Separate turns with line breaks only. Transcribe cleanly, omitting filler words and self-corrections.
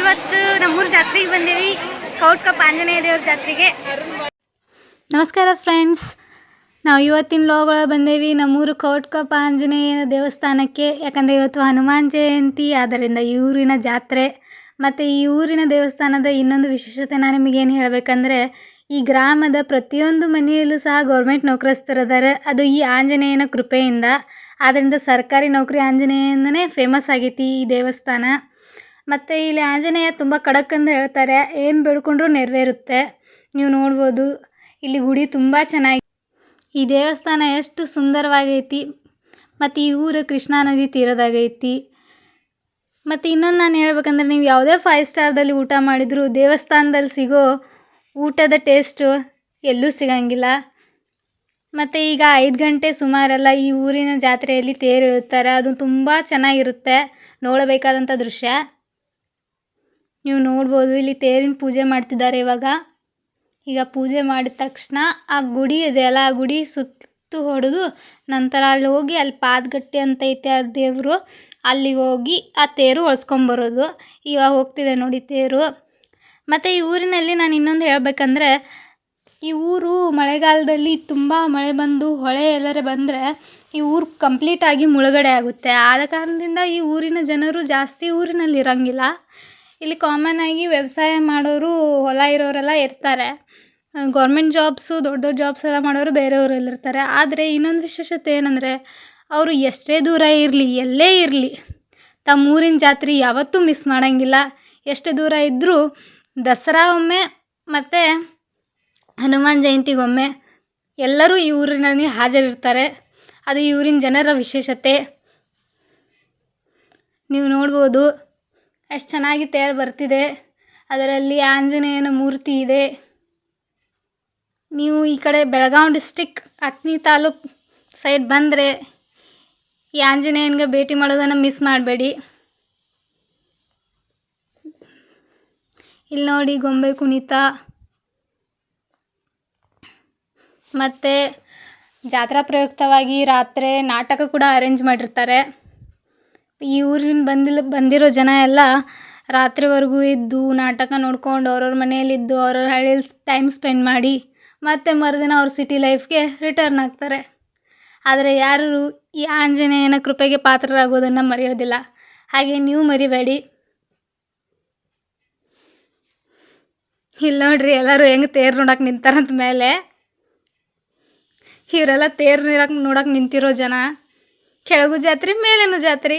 ಇವತ್ತು ನಮ್ಮೂರು ಜಾತ್ರೆಗೆ ಬಂದೇವಿ, ಕೌಟ್ಕಪ್ಪ ಆಂಜನೇಯ ದೇವ್ರ ಜಾತ್ರೆಗೆ. ನಮಸ್ಕಾರ ಫ್ರೆಂಡ್ಸ್, ನಾವು ಇವತ್ತಿನ ವ್ಲಾಗ್ ಬಂದೇವಿ ನಮ್ಮೂರು ಕೌಟ್ಕಪ್ಪ ಆಂಜನೇಯನ ದೇವಸ್ಥಾನಕ್ಕೆ. ಯಾಕಂದರೆ ಇವತ್ತು ಹನುಮಾನ್ ಜಯಂತಿ, ಆದ್ದರಿಂದ ಈ ಊರಿನ ಜಾತ್ರೆ. ಮತ್ತು ಈ ಊರಿನ ದೇವಸ್ಥಾನದ ಇನ್ನೊಂದು ವಿಶೇಷತೆ ನಾನು ನಿಮಗೇನು ಹೇಳಬೇಕಂದ್ರೆ, ಈ ಗ್ರಾಮದ ಪ್ರತಿಯೊಂದು ಮನೆಯಲ್ಲೂ ಸಹ ಗೌರ್ಮೆಂಟ್ ನೌಕರಸ್ಥರಿದ್ದಾರೆ. ಅದು ಈ ಆಂಜನೇಯನ ಕೃಪೆಯಿಂದ. ಆದ್ದರಿಂದ ಸರ್ಕಾರಿ ನೌಕರಿ ಆಂಜನೇಯಂದನೇ ಫೇಮಸ್ ಆಗೈತಿ ಈ ದೇವಸ್ಥಾನ. ಮತ್ತು ಇಲ್ಲಿ ಆಂಜನೇಯ ತುಂಬ ಖಡಕ್ ಅಂತ ಹೇಳ್ತಾರೆ, ಏನು ಬೇಡ್ಕೊಂಡ್ರೂ ನೆರವೇರುತ್ತೆ. ನೀವು ನೋಡ್ಬೋದು, ಇಲ್ಲಿ ಗುಡಿ ತುಂಬ ಚೆನ್ನಾಗಿ, ಈ ದೇವಸ್ಥಾನ ಎಷ್ಟು ಸುಂದರವಾಗೈತಿ. ಮತ್ತು ಈ ಊರು ಕೃಷ್ಣಾ ನದಿ ತೀರದಾಗೈತಿ. ಮತ್ತು ಇನ್ನೊಂದು ನಾನು ಹೇಳ್ಬೇಕಂದ್ರೆ, ನೀವು ಯಾವುದೇ 5 ಸ್ಟಾರ್ದಲ್ಲಿ ಊಟ ಮಾಡಿದರೂ ದೇವಸ್ಥಾನದಲ್ಲಿ ಸಿಗೋ ಊಟದ ಟೇಸ್ಟು ಎಲ್ಲೂ ಸಿಗಂಗಿಲ್ಲ. ಮತ್ತು ಈಗ 5 ಗಂಟೆ ಸುಮಾರೆಲ್ಲ ಈ ಊರಿನ ಜಾತ್ರೆಯಲ್ಲಿ ತೇರು ಎಳೆಯುತ್ತಾರೆ. ಅದು ತುಂಬ ಚೆನ್ನಾಗಿರುತ್ತೆ, ನೋಡಬೇಕಾದಂಥ ದೃಶ್ಯ. ನೀವು ನೋಡ್ಬೋದು, ಇಲ್ಲಿ ತೇರಿನ ಪೂಜೆ ಮಾಡ್ತಿದ್ದಾರೆ ಇವಾಗ. ಈಗ ಪೂಜೆ ಮಾಡಿದ ತಕ್ಷಣ ಆ ಗುಡಿ ಇದೆಯಲ್ಲ, ಆ ಗುಡಿ ಸುತ್ತು ಹೊಡೆದು ನಂತರ ಅಲ್ಲಿ ಹೋಗಿ, ಅಲ್ಲಿ ಪಾದಗಟ್ಟೆ ಅಂತ ಐತೆ ಆ ದೇವರು, ಅಲ್ಲಿಗೆ ಹೋಗಿ ಆ ತೇರು ಹೊಳ್ಸ್ಕೊಂಬರೋದು. ಇವಾಗ ಹೋಗ್ತಿದೆ ನೋಡಿ ತೇರು. ಮತ್ತು ಈ ಊರಿನಲ್ಲಿ ನಾನು ಇನ್ನೊಂದು ಹೇಳಬೇಕಂದ್ರೆ, ಈ ಊರು ಮಳೆಗಾಲದಲ್ಲಿ ತುಂಬ ಮಳೆ ಬಂದು ಹೊಳೆ ಎಲ್ಲರೇ ಬಂದರೆ ಈ ಊರು ಕಂಪ್ಲೀಟಾಗಿ ಮುಳುಗಡೆ ಆಗುತ್ತೆ. ಆದ ಕಾರಣದಿಂದ ಈ ಊರಿನ ಜನರು ಜಾಸ್ತಿ ಊರಿನಲ್ಲಿ ಇರೋಂಗಿಲ್ಲ. ಇಲ್ಲಿ ಕಾಮನ್ ಆಗಿ ವ್ಯವಸಾಯ ಮಾಡೋರು, ಹೊಲ ಇರೋರೆಲ್ಲ ಇರ್ತಾರೆ. ಗೌರ್ಮೆಂಟ್ ಜಾಬ್ಸು, ದೊಡ್ಡ ದೊಡ್ಡ ಜಾಬ್ಸ್ ಎಲ್ಲ ಮಾಡೋರು ಬೇರೆ ಊರಲ್ಲಿರ್ತಾರೆ. ಆದರೆ ಇನ್ನೊಂದು ವಿಶೇಷತೆ ಏನಂದರೆ, ಅವರು ಎಷ್ಟೇ ದೂರ ಇರಲಿ, ಎಲ್ಲೇ ಇರಲಿ, ತಮ್ಮ ಊರಿನ ಜಾತ್ರೆ ಯಾವತ್ತೂ ಮಿಸ್ ಮಾಡೋಂಗಿಲ್ಲ. ಎಷ್ಟೇ ದೂರ ಇದ್ದರೂ ದಸರಾ ಒಮ್ಮೆ ಮತ್ತು ಹನುಮಾನ್ ಜಯಂತಿಗೊಮ್ಮೆ ಎಲ್ಲರೂ ಈ ಊರಿನಲ್ಲಿ ಹಾಜರಿರ್ತಾರೆ. ಅದು ಈ ಊರಿನ ಜನರ ವಿಶೇಷತೆ. ನೀವು ನೋಡ್ಬೋದು ಎಷ್ಟು ಚೆನ್ನಾಗಿ ತೇರು ಬರ್ತಿದೆ. ಅದರಲ್ಲಿ ಆಂಜನೇಯನ ಮೂರ್ತಿ ಇದೆ. ನೀವು ಈ ಕಡೆ ಬೆಳಗಾವಿ ಡಿಸ್ಟಿಕ್ ಅತ್ನಿ ತಾಲೂಕು ಸೈಡ್ ಬಂದರೆ ಈ ಆಂಜನೇಯನಿಗೆ ಭೇಟಿ ಮಾಡೋದನ್ನು ಮಿಸ್ ಮಾಡಬೇಡಿ. ಇಲ್ಲಿ ನೋಡಿ ಗೊಂಬೆ ಕುಣಿತ, ಮತ್ತು ಜಾತ್ರಾ ಪ್ರಯುಕ್ತವಾಗಿ ರಾತ್ರಿ ನಾಟಕ ಕೂಡ ಅರೇಂಜ್ ಮಾಡಿರ್ತಾರೆ. ಈ ಊರಿನ ಬಂದಿರೋ ಜನ ಎಲ್ಲ ರಾತ್ರಿವರೆಗೂ ಇದ್ದು ನಾಟಕ ನೋಡ್ಕೊಂಡು ಅವ್ರವ್ರ ಮನೆಯಲ್ಲಿದ್ದು ಅವ್ರವ್ರ ಹಳ್ಳಿಯಲ್ಲಿ ಟೈಮ್ ಸ್ಪೆಂಡ್ ಮಾಡಿ ಮತ್ತು ಮರುದಿನ ಅವ್ರ ಸಿಟಿ ಲೈಫ್ಗೆ ರಿಟರ್ನ್ ಆಗ್ತಾರೆ. ಆದರೆ ಯಾರು ಈ ಆಂಜನೇಯನ ಕೃಪೆಗೆ ಪಾತ್ರರಾಗೋದನ್ನು ಮರೆಯೋದಿಲ್ಲ. ಹಾಗೆ ನೀವು ಮರಿಬೇಡಿ. ಇಲ್ಲಿ ನೋಡ್ರಿ, ಎಲ್ಲರೂ ಹೆಂಗೆ ತೇರು ನೋಡಕ್ಕೆ ನಿಂತಾರಂತ ಮೇಲೆ. ಇವರೆಲ್ಲ ತೇರು ನೋಡಕ್ಕೆ ನಿಂತಿರೋ ಜನ. ಕೆಳಗೂ ಜಾತ್ರೆ, ಮೇಲೇನೂ ಜಾತ್ರೆ.